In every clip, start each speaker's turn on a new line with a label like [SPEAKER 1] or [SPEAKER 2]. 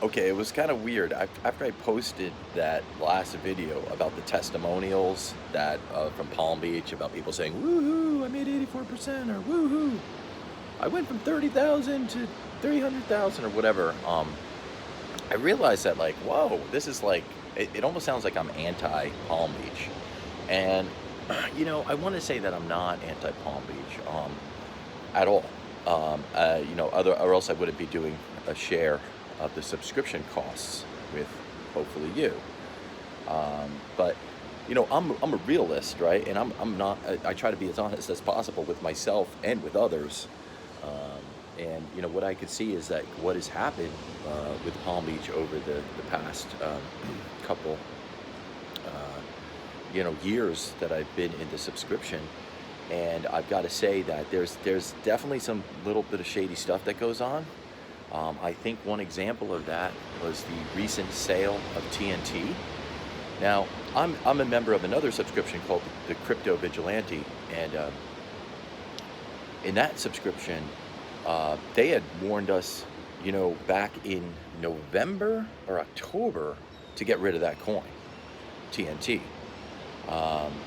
[SPEAKER 1] Okay, it was kind of weird. After I posted that last video about the testimonials that from Palm Beach about people saying, "Woohoo! I made 84%" or "Woohoo! I went from 30,000 to 300,000" or whatever. I realized that like, whoa, this is like it almost sounds like I'm anti Palm Beach, and I want to say that I'm not anti Palm Beach at all. Other or else I wouldn't be doing a share of the subscription costs with hopefully you. But I'm a realist, right? And I'm not. I try to be as honest as possible with myself and with others. And what I could see is that what has happened with Palm Beach over the past couple years that I've been into subscription, and I've got to say that there's definitely some little bit of shady stuff that goes on. I think one example of that was the recent sale of TNT. Now, I'm a member of another subscription called the Crypto Vigilante, and in that subscription, they had warned us, back in November or October to get rid of that coin, TNT.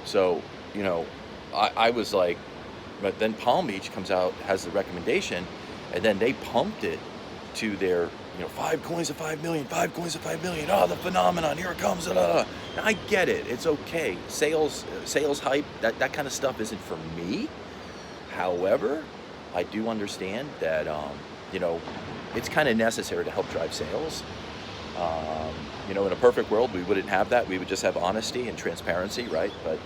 [SPEAKER 1] So, I was like, but then Palm Beach comes out, has the recommendation, and then they pumped it to their, 5 coins of 5 million, 5 coins of 5 million. Oh, the phenomenon, here it comes. Now, I get it. It's okay. Sales hype, that kind of stuff isn't for me. However, I do understand that, it's kind of necessary to help drive sales. In a perfect world, we wouldn't have that. We would just have honesty and transparency, right? But,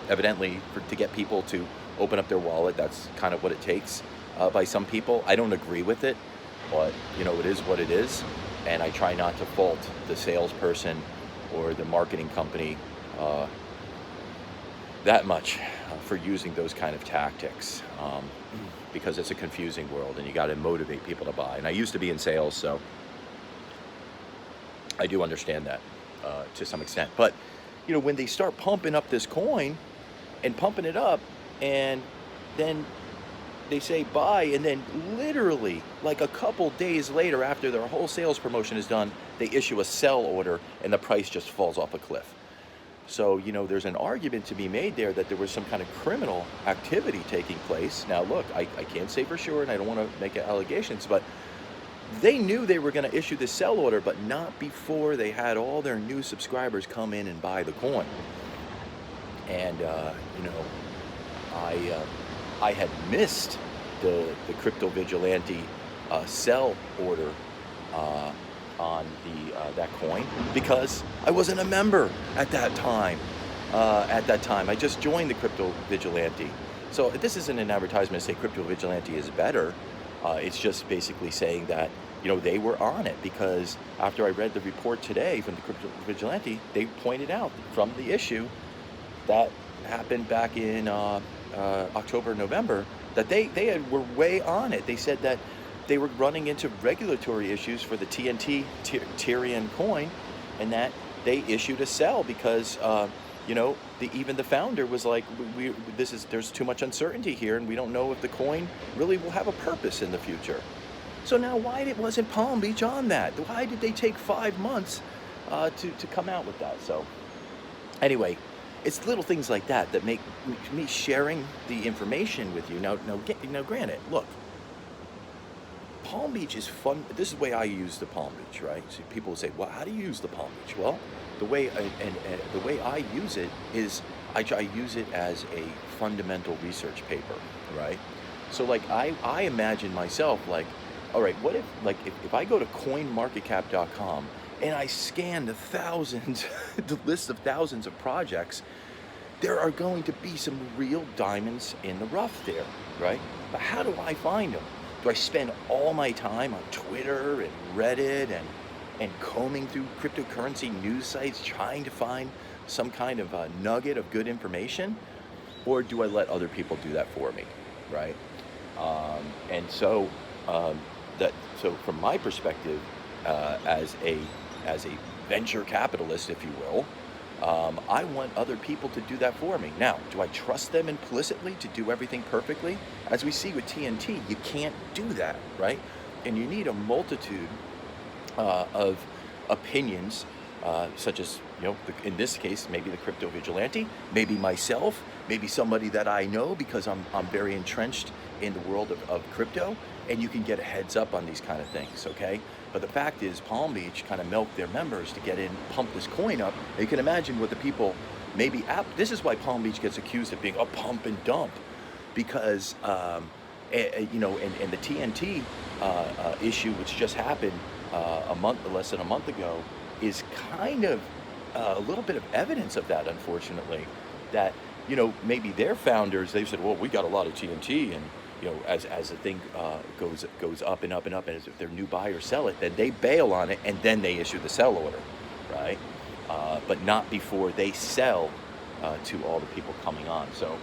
[SPEAKER 1] evidently, to get people to open up their wallet, that's kind of what it takes by some people. I don't agree with it, but, it is what it is. And I try not to fault the salesperson or the marketing company that much for using those kind of tactics, because it's a confusing world and you got to motivate people to buy. And I used to be in sales, so I do understand that to some extent. But when they start pumping up this coin and pumping it up, and then they say buy, and then literally like a couple days later, after their whole sales promotion is done, they issue a sell order, and the price just falls off a cliff. So, there's an argument to be made there that there was some kind of criminal activity taking place. Now, look, I can't say for sure, and I don't want to make allegations, but they knew they were going to issue the sell order, but not before they had all their new subscribers come in and buy the coin. And, I had missed the Crypto Vigilante sell order on that coin because I wasn't a member at that time. I just joined the Crypto Vigilante. So this isn't an advertisement to say Crypto Vigilante is better. It's just basically saying that they were on it, because after I read the report today from the Crypto Vigilante, they pointed out from the issue that happened back in October, November, that they were way on it. They said that they were running into regulatory issues for the TNT Tyrian coin, and that they issued a sell because even the founder was like, there's too much uncertainty here, and we don't know if the coin really will have a purpose in the future. So now, why wasn't Palm Beach on that? Why did they take 5 months to come out with that? So anyway, it's little things like that make me sharing the information with you. Now, granted, look, Palm Beach is fun. This is the way I use the Palm Beach, right? So people will say, "Well, how do you use the Palm Beach?" Well, the way the way I use it is I use it as a fundamental research paper, right? So like I imagine myself like, all right, what if I go to coinmarketcap.com and I scan the thousands, the list of thousands of projects, there are going to be some real diamonds in the rough there, right? But how do I find them? Do I spend all my time on Twitter and Reddit and combing through cryptocurrency news sites trying to find some kind of a nugget of good information? Or do I let other people do that for me, right? And so from my perspective, as a venture capitalist, if you will, I want other people to do that for me. Now, do I trust them implicitly to do everything perfectly? As we see with TNT, you can't do that, right? And you need a multitude of opinions, such as, in this case, maybe the crypto vigilante, maybe myself, maybe somebody that I know because I'm very entrenched in the world of crypto, and you can get a heads up on these kind of things, okay? But the fact is, Palm Beach kind of milked their members to get in, pump this coin up. You can imagine what the people maybe, this is why Palm Beach gets accused of being a pump and dump, because, and the TNT issue, which just happened less than a month ago, is kind of a little bit of evidence of that, unfortunately. That, maybe their founders, they said, well, we got a lot of TNT, and as the thing goes up and up and up, and as if their new buyers sell it, then they bail on it, and then they issue the sell order, right? But not before they sell to all the people coming on. So,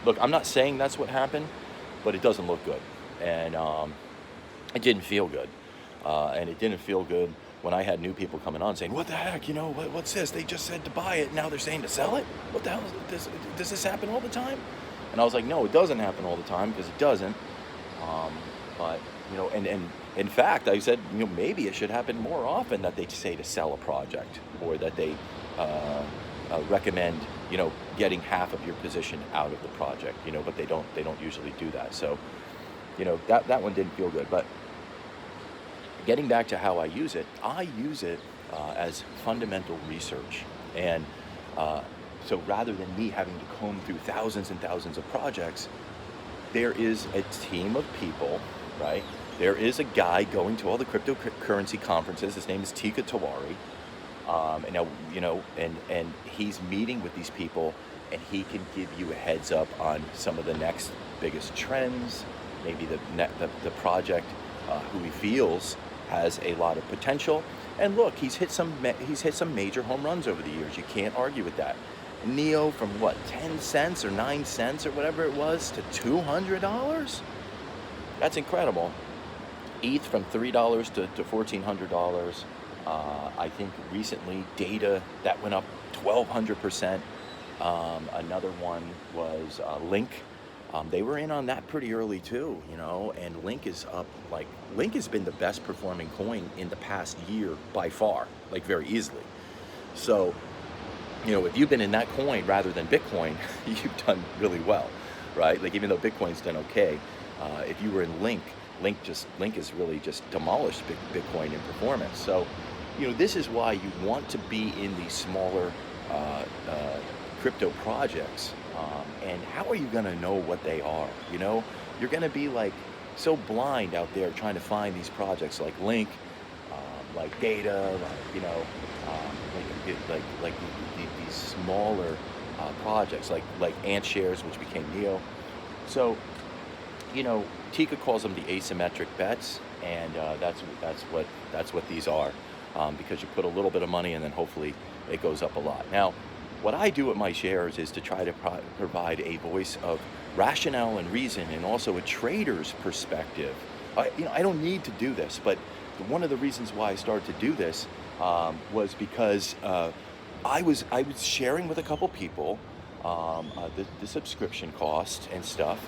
[SPEAKER 1] look, I'm not saying that's what happened, but it doesn't look good, and it didn't feel good, and it didn't feel good when I had new people coming on saying, what the heck, what's this? They just said to buy it, now they're saying to sell it? What the hell is this? Does this happen all the time? And I was like, no, it doesn't happen all the time, because it doesn't. But, and in fact, I said, maybe it should happen more often that they say to sell a project, or that they recommend, getting half of your position out of the project, but they don't usually do that. So, that one didn't feel good. But getting back to how I use it as fundamental research. And so rather than me having to comb through thousands and thousands of projects, there is a team of people, right? There is a guy going to all the cryptocurrency conferences. His name is Teeka Tiwari. And now, and he's meeting with these people, and he can give you a heads up on some of the next biggest trends, maybe the project who he feels has a lot of potential. And look, he's hit some major home runs over the years. You can't argue with that. NEO from 10 cents or 9 cents or whatever it was to $200. That's incredible. ETH from $3 to $1,400. I think recently data that went up 1,200%. Another one was Link. They were in on that pretty early too, and Link is up. Link has been the best performing coin in the past year by far, very easily. So, if you've been in that coin rather than Bitcoin, you've done really well, right? Even though Bitcoin's done okay, if you were in Link has really just demolished Bitcoin in performance. So, this is why you want to be in these smaller crypto projects. And how are you going to know what they are? You're going to be so blind out there trying to find these projects like Link, like Data, these smaller projects like AntShares, which became NEO. So, Teeka calls them the asymmetric bets, and that's what these are, because you put a little bit of money and then hopefully it goes up a lot. Now, what I do with my shares is to try to provide a voice of rationale and reason, and also a trader's perspective. I don't need to do this, but one of the reasons why I started to do this was because I was sharing with a couple people the subscription cost and stuff,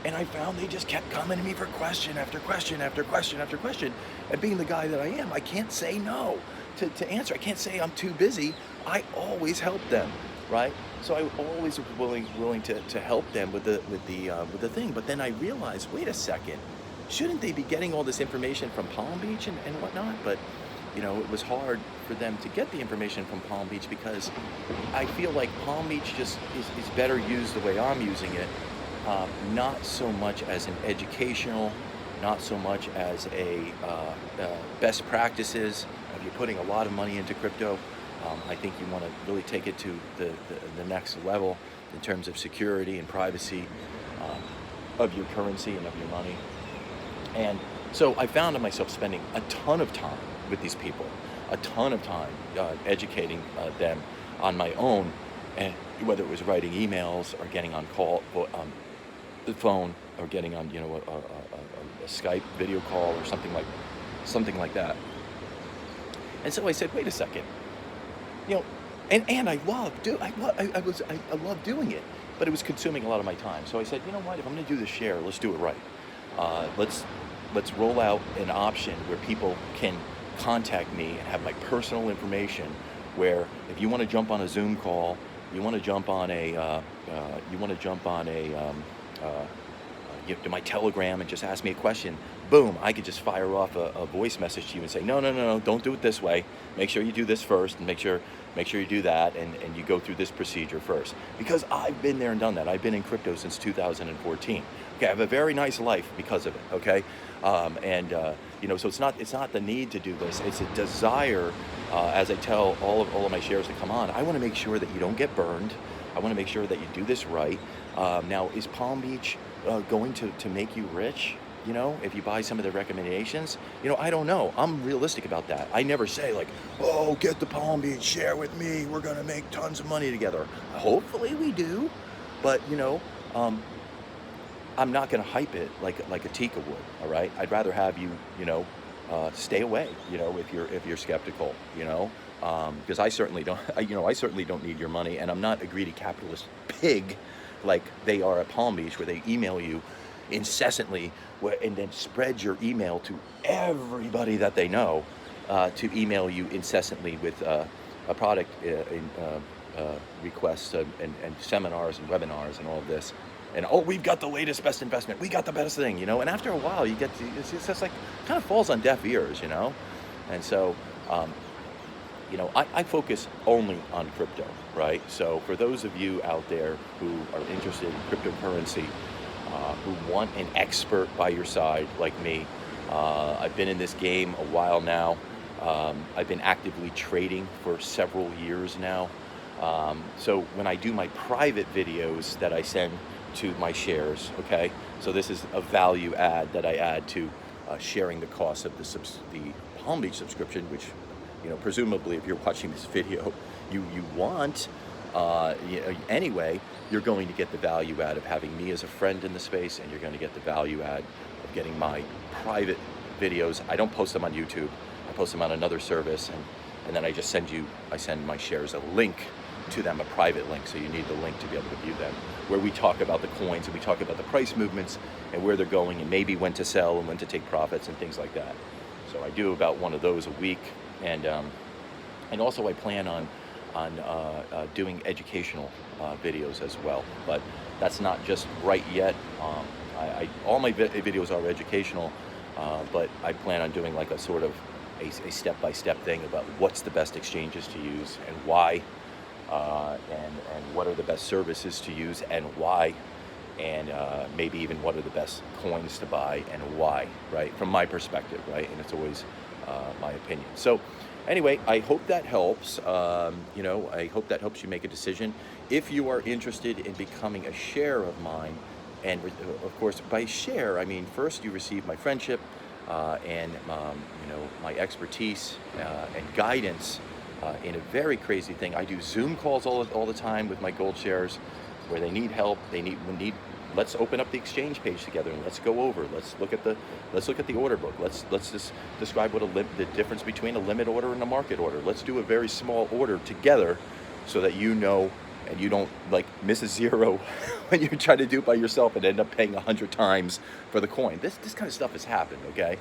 [SPEAKER 1] and I found they just kept coming to me for question after question after question after question. And being the guy that I am, I can't say no to answer. I can't say I'm too busy. I always help them, right? So I always willing to help them with the thing. But then I realized, wait a second, shouldn't they be getting all this information from Palm Beach and whatnot? But it was hard for them to get the information from Palm Beach, because I feel like Palm Beach just is better used the way I'm using it, not so much as an educational, not so much as a best practices. If you're putting a lot of money into crypto, I think you want to really take it to the next level in terms of security and privacy of your currency and of your money. And so I found myself spending a ton of time with these people, a ton of time educating them on my own, and whether it was writing emails or getting on the phone, or getting on a Skype video call or something like that. And so I said, wait a second, and I love doing it, but it was consuming a lot of my time. So I said, you know what, if I'm going to do this share, let's do it right. Let's roll out an option where people can contact me and have my personal information, where if you want to jump on a Zoom call, you want to jump on to my Telegram and just ask me a question, boom, I could just fire off a voice message to you and say, no, don't do it this way. Make sure you do this first, and make sure you do that, and you go through this procedure first. Because I've been there and done that. I've been in crypto since 2014. Okay, I have a very nice life because of it. Okay, so it's not the need to do this. It's a desire. As I tell all of my shares to come on, I want to make sure that you don't get burned. I want to make sure that you do this right. Now, is Palm Beach going to make you rich? If you buy some of the recommendations, I don't know. I'm realistic about that. I never say like, oh, get the Palm Beach, share with me. We're going to make tons of money together. Hopefully we do. But, I'm not going to hype it like a Tika would. All right. I'd rather have you, stay away, if you're skeptical, because I certainly don't need your money, and I'm not a greedy capitalist pig like they are at Palm Beach, where they email you incessantly and then spread your email to everybody that they know, to email you incessantly with a product requests and seminars and webinars and all of this. And we've got the latest best investment. We got the best thing, And after a while, it's just like kind of falls on deaf ears, And so, I focus only on crypto, right? So for those of you out there who are interested in cryptocurrency, who want an expert by your side like me, I've been in this game a while now. I've been actively trading for several years now. So when I do my private videos that I send to my shares, okay, so this is a value add that I add to sharing the cost of the Palm Beach subscription, which, presumably if you're watching this video, you want. Anyway, you're going to get the value add of having me as a friend in the space, and you're going to get the value add of getting my private videos. I don't post them on YouTube. I post them on another service, and then I send my shares a link to them, a private link, so you need the link to be able to view them, where we talk about the coins and we talk about the price movements and where they're going, and maybe when to sell and when to take profits and things like that. So I do about one of those a week, and also I plan on doing educational videos as well, but that's not just right yet. All my videos are educational, but I plan on doing like a sort of a step-by-step thing about what's the best exchanges to use and why, and what are the best services to use and why, and maybe even what are the best coins to buy and why, right? From my perspective, right? And it's always my opinion. So anyway, I hope that helps. I hope that helps you make a decision. If you are interested in becoming a share of mine, and of course, by share, I mean first you receive my friendship and my expertise and guidance in a very crazy thing. I do Zoom calls all the time with my gold shares, where they need help. Let's open up the exchange page together and let's go over. Let's look at the order book. Let's just describe the difference between a limit order and a market order. Let's do a very small order together, so that and you don't like miss a zero when you try to do it by yourself and end up paying 100 times for the coin. This kind of stuff has happened. Okay,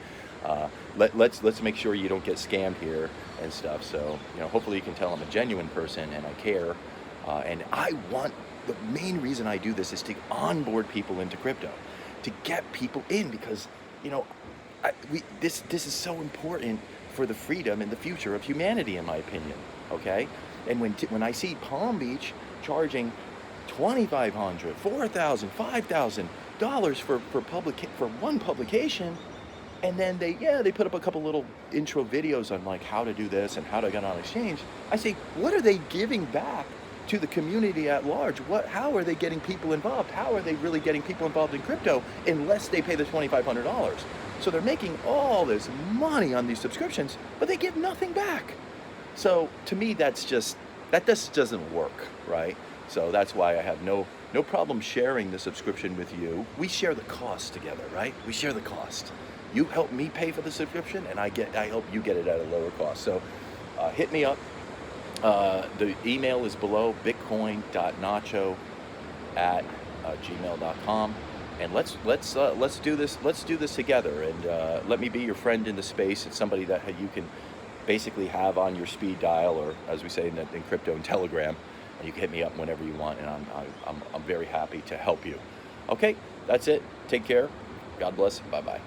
[SPEAKER 1] let's make sure you don't get scammed here and stuff. So hopefully you can tell I'm a genuine person and I care, and I want. The main reason I do this is to onboard people into crypto, to get people in, because this is so important for the freedom and the future of humanity, in my opinion. Okay, and when I see Palm Beach charging $2,500, $4,000, $5,000 for one publication, and then they put up a couple little intro videos on like how to do this and how to get on exchange, I say, what are they giving back to the community at large? How are they getting people involved? How are they really getting people involved in crypto unless they pay the $2,500? So they're making all this money on these subscriptions, but they give nothing back. So to me, that just doesn't work, right? So that's why I have no problem sharing the subscription with you. We share the cost together, right? We share the cost. You help me pay for the subscription, and I help you get it at a lower cost. So hit me up. The email is below, bitcoin.nacho@gmail.com, and let's do this. Let's do this together, and let me be your friend in the space. It's somebody that you can basically have on your speed dial, or as we say in crypto and Telegram, and you can hit me up whenever you want, and I'm very happy to help you. Okay, that's it. Take care. God bless. Bye bye.